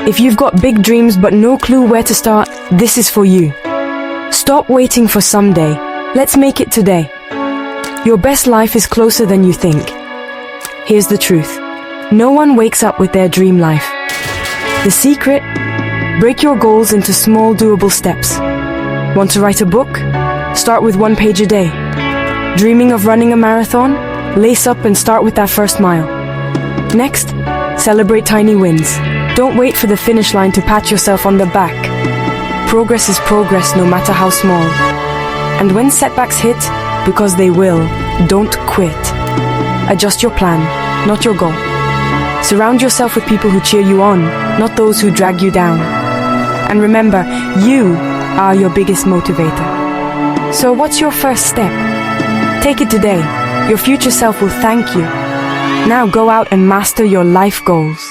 If you've got big dreams but no clue where to start, this is for you. Stop waiting for someday. Let's make it today. Your best life is closer than you think. Here's the truth. No one wakes up with their dream life. The secret? Break your goals into small, doable steps. Want to write a book? Start with 1 page a day. Dreaming of running a marathon? Lace up and start with that first mile. Next, celebrate tiny wins. Don't wait for the finish line to pat yourself on the back. Progress is progress, no matter how small. And when setbacks hit, because they will, don't quit. Adjust your plan, not your goal. Surround yourself with people who cheer you on, not those who drag you down. And remember, you are your biggest motivator. So what's your first step? Take it today. Your future self will thank you. Now go out and master your life goals.